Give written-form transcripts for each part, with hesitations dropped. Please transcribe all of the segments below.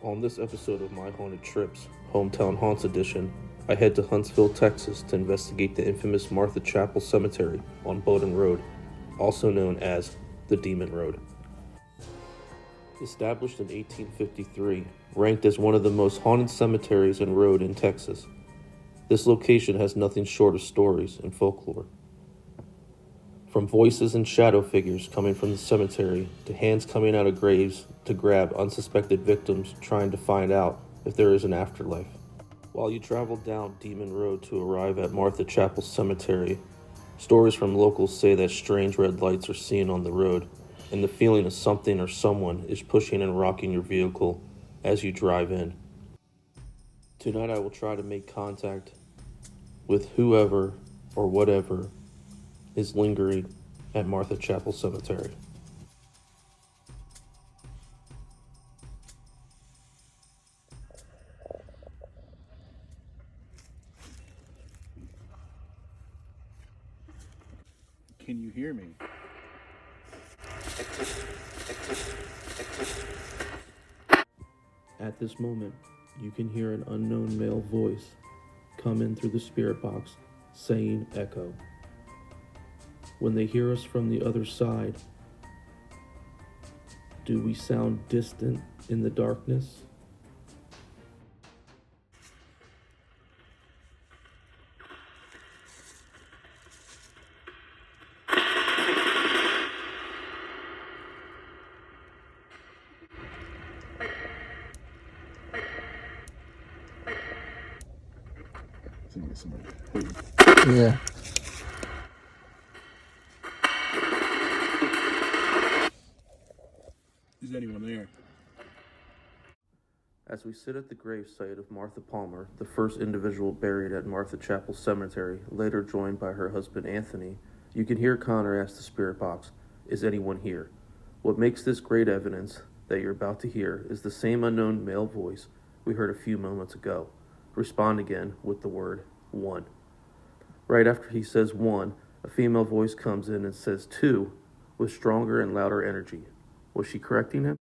On this episode of My Haunted Trips, Hometown Haunts Edition, I head to Huntsville, Texas to investigate the infamous Martha Chapel Cemetery on Bowdoin Road, also known as the Demon Road. Established in 1853, ranked as one of the most haunted cemeteries and road in Texas, this location has nothing short of stories and folklore. From voices and shadow figures coming from the cemetery to hands coming out of graves to grab unsuspected victims trying to find out if there is an afterlife. While you travel down Demon Road to arrive at Martha Chapel Cemetery, stories from locals say that strange red lights are seen on the road, and the feeling of something or someone is pushing and rocking your vehicle as you drive in. Tonight I will try to make contact with whoever or whatever is lingering at Martha Chapel Cemetery. Can you hear me? At this moment, you can hear an unknown male voice come in through the spirit box saying echo. When they hear us from the other side, do we sound distant in the darkness? I think it's somebody. Yeah. Is anyone there? As we sit at the gravesite of Martha Palmer, the first individual buried at Martha Chapel Cemetery, later joined by her husband Anthony, you can hear Connor ask the spirit box, "Is anyone here?" What makes this great evidence that you're about to hear is the same unknown male voice we heard a few moments ago. Respond again with the word one. Right after he says one, a female voice comes in and says two with stronger and louder energy. Was she correcting him?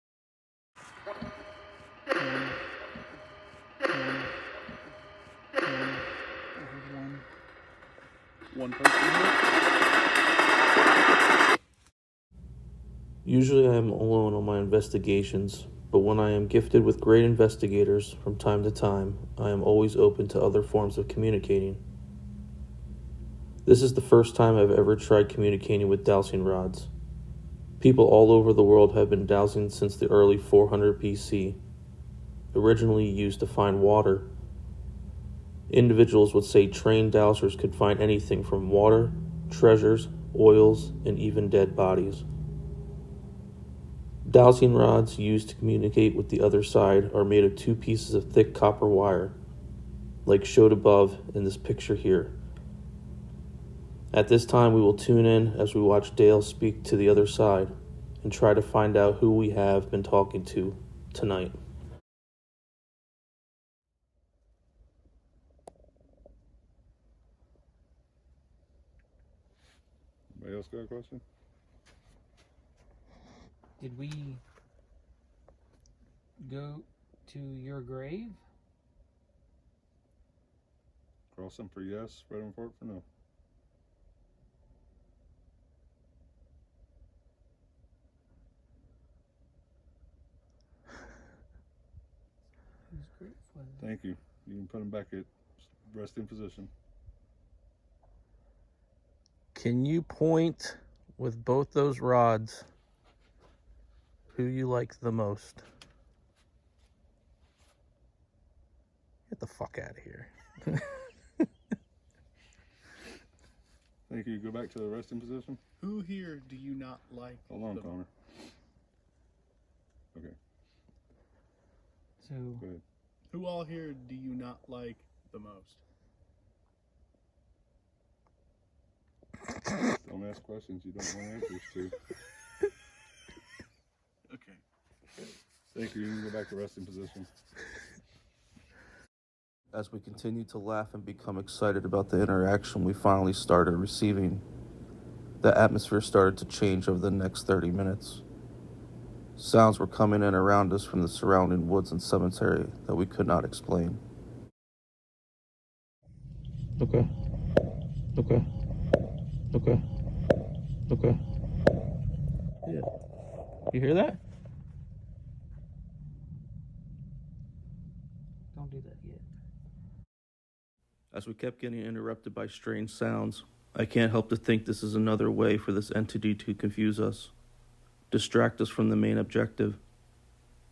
One person here? Usually I am alone on my investigations, but when I am gifted with great investigators from time to time, I am always open to other forms of communicating. This is the first time I've ever tried communicating with dowsing rods. People all over the world have been dowsing since the early 400 BC, originally used to find water. Individuals would say trained dowsers could find anything from water, treasures, oils, and even dead bodies. Dowsing rods used to communicate with the other side are made of two pieces of thick copper wire, like showed above in this picture here. At this time, we will tune in as we watch Dale speak to the other side and try to find out who we have been talking to tonight. Anybody else got a question? Did we go to your grave? Cross them for yes, red and fork for no. Whose grave was it? Thank you. You can put them back at resting position. Can you point with both those rods who you like the most? Get the fuck out of here. Thank you. Go back to the resting position. Who here do you not like? Hold on, Connor. Okay, So, go ahead. Who all here do you not like the most? Don't ask questions you don't want answers to. Okay. Thank you. You can go back to resting position. As we continue to laugh and become excited about the interaction we finally started receiving, the atmosphere started to change over the next 30 minutes. Sounds were coming in around us from the surrounding woods and cemetery that we could not explain. Okay. Yeah. You hear that? Don't do that yet. As we kept getting interrupted by strange sounds, I can't help to think this is another way for this entity to confuse us, distract us from the main objective.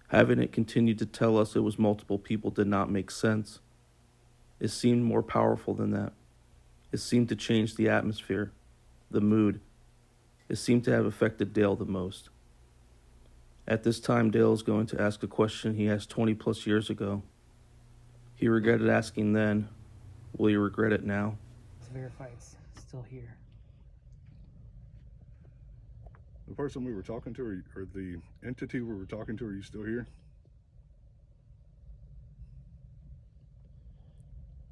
Having it continue to tell us it was multiple people did not make sense. It seemed more powerful than that. It seemed to change the atmosphere, the mood. It seemed to have affected Dale the most. At this time, Dale is going to ask a question he asked 20 plus years ago. He regretted asking then. Will he regret it now? Let's verify it's still here. The person we were talking to, or the entity we were talking to, are you still here?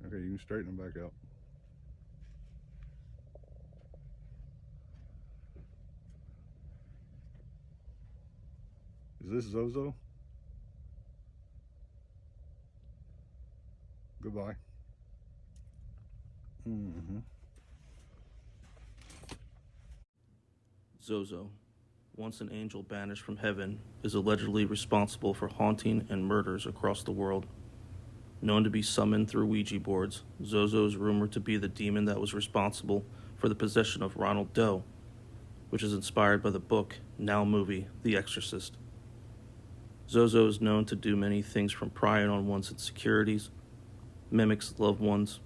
Okay, you can straighten them back out. Is this Zozo? Goodbye. Zozo, once an angel banished from heaven, is allegedly responsible for haunting and murders across the world. Known to be summoned through Ouija boards, Zozo is rumored to be the demon that was responsible for the possession of Ronald Doe, which is inspired by the book, now movie, The Exorcist. Zozo is known to do many things from prying on one's insecurities, mimics loved ones,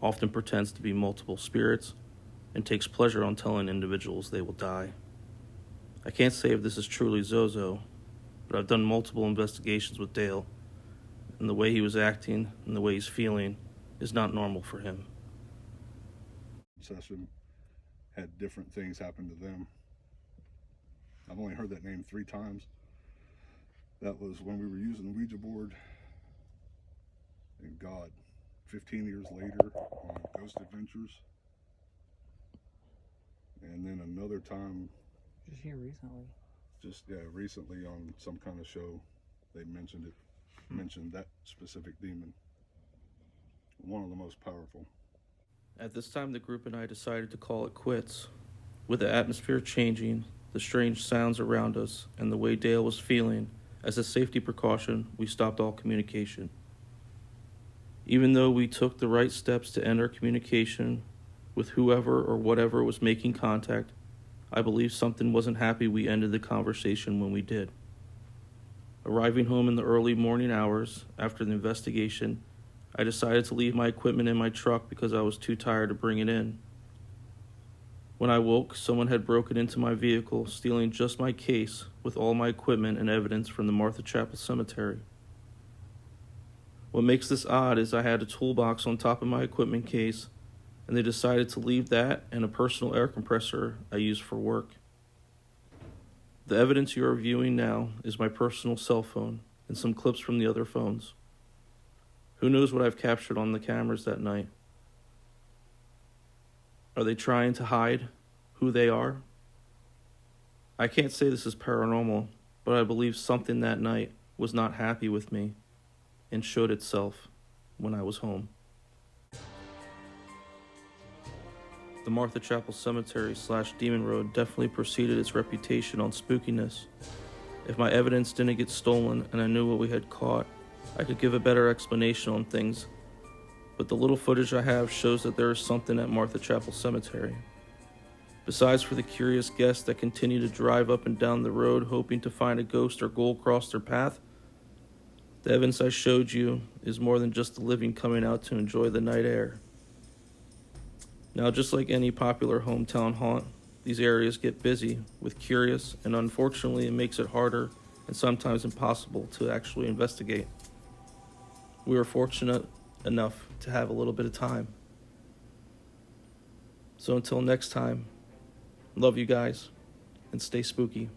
often pretends to be multiple spirits, and takes pleasure on telling individuals they will die. I can't say if this is truly Zozo, but I've done multiple investigations with Dale, and the way he was acting and the way he's feeling is not normal for him. Session had different things happen to them. I've only heard that name 3 times. That was when we were using the Ouija board, and God, 15 years later on Ghost Adventures, and then another time Just here recently. recently on some kind of show, they mentioned that specific demon. One of the most powerful. At this time, the group and I decided to call it quits. With the atmosphere changing, the strange sounds around us, and the way Dale was feeling, as a safety precaution, we stopped all communication. Even though we took the right steps to end our communication with whoever or whatever was making contact, I believe something wasn't happy we ended the conversation when we did. Arriving home in the early morning hours after the investigation, I decided to leave my equipment in my truck because I was too tired to bring it in. When I woke, someone had broken into my vehicle, stealing just my case with all my equipment and evidence from the Martha Chapel Cemetery. What makes this odd is I had a toolbox on top of my equipment case, and they decided to leave that and a personal air compressor I use for work. The evidence you are viewing now is my personal cell phone and some clips from the other phones. Who knows what I've captured on the cameras that night? Are they trying to hide who they are? I can't say this is paranormal, but I believe something that night was not happy with me and showed itself when I was home. The Martha Chapel Cemetery / Demon Road definitely preceded its reputation on spookiness. If my evidence didn't get stolen and I knew what we had caught, I could give a better explanation on things. But the little footage I have shows that there is something at Martha Chapel Cemetery. Besides for the curious guests that continue to drive up and down the road hoping to find a ghost or ghoul cross their path, the evidence I showed you is more than just the living coming out to enjoy the night air. Now, just like any popular hometown haunt, these areas get busy with curious, and unfortunately it makes it harder and sometimes impossible to actually investigate. We were fortunate enough to have a little bit of time. So until next time, love you guys and stay spooky.